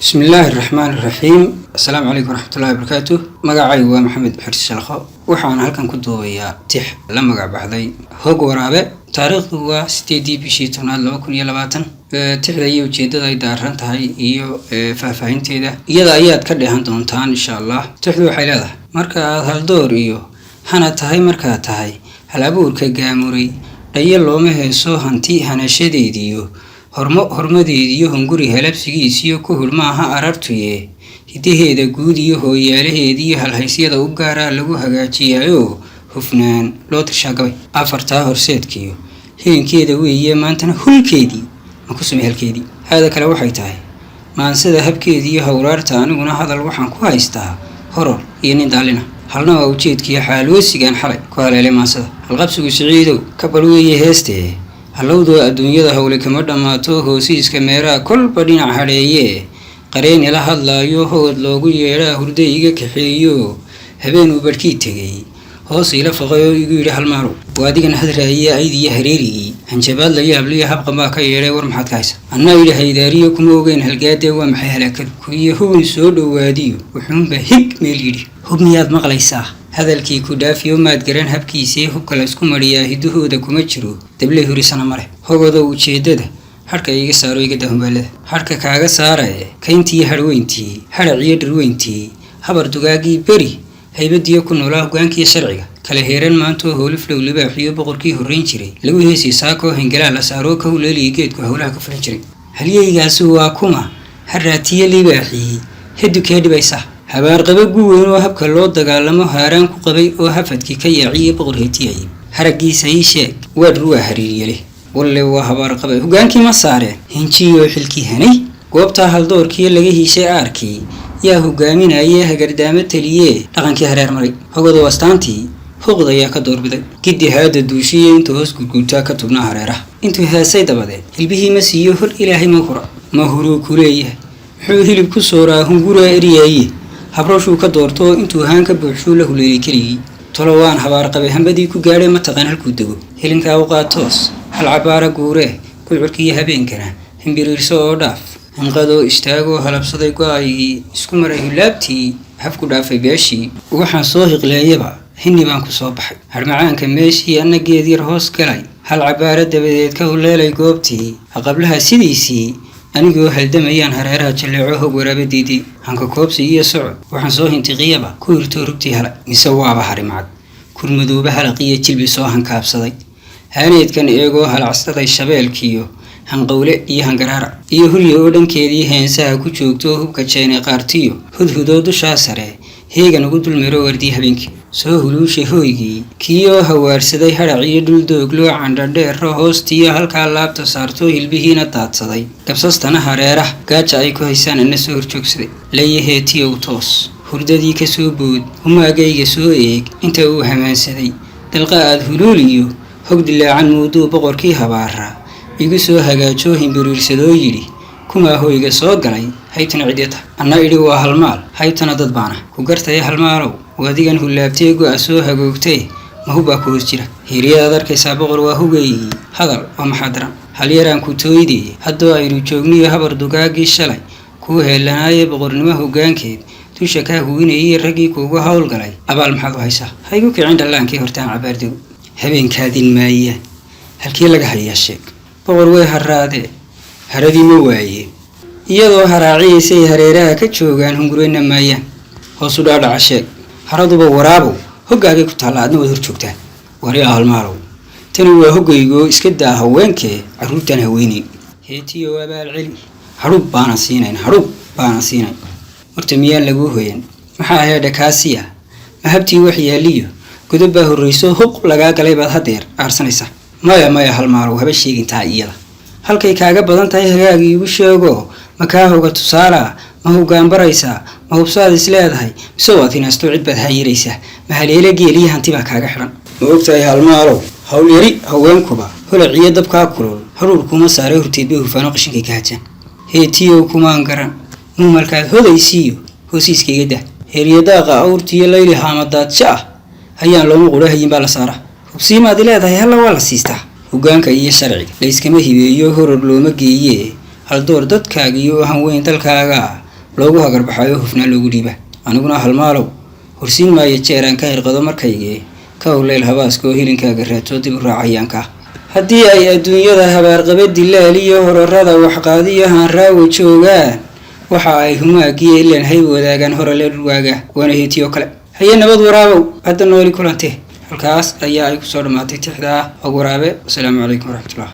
بسم الله الرحمن الرحيم. السلام عليكم ورحمة الله وبركاته. مقعي هو محمد حرس الشلخو وحان هلكن كدوبيا تح لما مقع بحدي هوق ورابع تاريخ هو 6 بشي توناد 2020 تحدي وجيدada ay daaran tahay iyo faahfaahinteeda iyada ayaad ka dheehan doontaan insha Allah. Tixdu waxay leedahay marka aad hal door iyo hana tahay marka tahay hal abuurka gaamuray dhayo looma heeso hanti hanashadeediyo hormadeediyo hunguri halabsigiisiyo ku hulmaaha arartuye hidaheeda guud iyo hooyaalaheediyo halhaysyada u gaara lagu hagaajiyayo hufnaan loo tashagabay afarta horseedkiyo hilinkeeda weeye maantana hulkeedii ma ku samee halkeedii hada kale waxay tahay maansida habkeedii iyo hawraarta aniguna hadal waxaan ku haystaa horor iyo nin daalina halna waa ujeedkiyo xaalweysigan xalay ku haleelay maansida halqabsigu siciidow ka balweeye heestee halowdoo adduunyada hawle kama dhammaato hoosiiska meeraha kolba dhinac hadheeye qareen ila hadlaayo howd loogu yeedhaa hurda iga kaxeeyo habeenuu barhkii tegay hoos ila faqayoo igu yidhi halmaalow waa adigan hadraayiya aydiyo hareerigii hanjabaad la yaabliyo habqan baa ka yeedhay war maxaad ka haysa annaa yidhi haydaariyo kuma ogeyn halgaadee waa maxay halaakadu kuwiyo hubin soo dhowaadiyo wuxuunba hig meel yidhi hub miyaad maqlaysaa hadalkii ku dhaafiyo maad garan habkiisii hubka la isku mariyaa hidahooda kuma jiro dabley hurisana male hogodo ujeedada harka iga saaro iga dahumbalada harka kaaga saaraye kayntii harweyntii haraciyo dhirweyntii habar dugaagii beri haybadiyo ku noolaa hogaankii sharciga kala heeran maantoo howliflow libaaxiyo boqorkii horreyn jiray lagu heesii saakoo hingalaa la saaroo ka huleeliyi geedku howlaha ka fulan jiray halyeygaasi waa kuma haraatiyo libaaxii hedukee dhibaysa habaarqaba guweyn oo habka loo dagaalamo haaraan ku qabay oo hafadkii ka yaaciye boqor heetiyay haraggiisa ii sheeg waa dhurwaa hariiryale walle waa habaarqaba hogaankii ma saareen hinjiyoo xilkii hanay goobtaa haldoorkii laga hiishay aarkii yaa hogaaminayee hagardaamo taliyee dhaqankii hareer maray hogodo astaantii huqd ayaa ka doorbiday giddi haada duushiye intuu hoos gurguurtaa ka tubnaa hareeraha intuu heesay dabadeed hilbihii ma siiyo hor ilaahay ma huruu ku leeyahay muxuu hilib ku sooraa hunguraa eryaaye habrooshuu ka doorto intuu haan ka buuxshuu la huleeyay keligii tolo waan habaarqabay hambadii ku gaadhay ma taqaan halkuu dego hilinkaa u qaatoos hal cabaara guuree gudcurkiiyo habeenkana himbiriirso oo dhaaf hinqadoo istaagoo halabsaday go-aygii isku maray hulaabtii hafku dhaafay beeshii waxaan soo hiqleeyaba hinni baan ku soo baxay harmacaanka meeshii anna geed yar hoos galay hal cabaara dabadeed ka huleelay goobtii haqablaha sidiisii anigoo haldamayaan hareeraha jalleeco hog waraabadiidii hanka koobsi iyo socod waxaan soo hintiqiyaba ku hirtoo rugtii halay mise waaba harimacad kurmadooba halaqiyo jilbi soo hankaabsaday haaneedkan eegoo halacsaday shabeelkiyo hanqowle iyo hangaraara iyo hurya oo dhankeedii heensaha ku joogtoo hubka jeene qaartiyo hudhudoo dushaa sare heegan ugu dulmero wardii habeenkii soo huluushay hooygii kiioo hawaarsaday harac iyo dhuldoog-loo candhadheero hoostiyo halkaa laabta saartoo hilbihiina daadsaday gabsastana hareerah gaaja ay ku haysaan ana soo horjoogsaday layaheetiyow toos hurdadii ka soo bood humaagayga soo eeg inta uu hamaansaday dalqa aad huluuliyo hog dilaacan muuduu boqorkii habaara igu soo hagaajoo himbiriirsadoo yidhi kumaa hoyga soo galay haytana cidyata anna idhi waa halmaal haytana dad baana ku gartaya halmaalow wadigan hulaabtee go-a soo hagoogtee ma hubbaa ku hoos jira hiiryadaad arkaysaa boqor waa hugaygii hadal waa maxaa daran hal yaraan ku tooydee haddoo aynu joogniyo habar dugaagii shalay kuu heelanaayee boqornimo hoggaankeed dusha kaa huwinayay raggii kuugu howlgalay abaal maxaad u haysaa haygu kicin dhallaankii hortaan cabaardow habeenkaadin maayaan halkii laga hayaa sheeg boqor way haraadee haradii ma waaye iyadoo haraaciyaysay hareeraha ka joogaan hungureyna maayaan hoosu dhaadhaca sheeg haraduba waraabow hoggaagay ku taalla adna waad hor joogtaan wari ahalmaalow tani waa hoggaygoo iska daa haweenkee carruurtaan haweenay heetiyo abaal celi hadhub baana siinayn horta miyaan laguu hoyan maxaa heedha kaasiya ma habtii wax yaaliyo godob baa horrayso huq lagaa galay baad haddeer aarsanaysaa maya halmaalow haba sheegintaa iyada halkay kaaga badan tahay hagaagii igu sheego ma kaa hoga tusaalaa ma hoggaanbaraysaa ma hubsaad is leedahay mise waad hinaastoo cid baad haayiraysaa ma haleele geeliya hanti baa kaaga xidhan ma ogtahay halmaalow hawl yari haweenkuba holaciyo dabkaa kulul haruur kuma saaray horteed bay hufaano qashinkay ka hajaan heetiyow kumaan garan muumalkaad hodaysiiyo hoosiiskayga dah heeryadaaqa awrtiyo layli haamadaadsha ah hayaan looma qurahayin baa la saaraa hubsiimaad leedahay halla waa la siistaa hoggaanka iyo sharciga layskama hibeeyo horor looma geeyee haldoor dadkaaga iyo hanweyn dalkaaga loogu hagarbaxayo hufnaan loogu dhiiba aniguna halmaalow horsiin maayo jeeraan ka hirqado markaygee ka howleyl habaaskoo hilinkaaga raadso dib u raacayaanka haddii ay adduunyada habaarqaba dilaal iyo horarada waxqaadiyo haanraawa joogaan waxa ay humaagiya ilaan hayb wadaagaan horale dhurwaaga waana heetiyo kale haye nabad waraabow hadda nooli kulante halkaas ayaa ay kusoo dhammaatay tixda Hog Waraabe. Assalaamu calaykum waraxmatullah.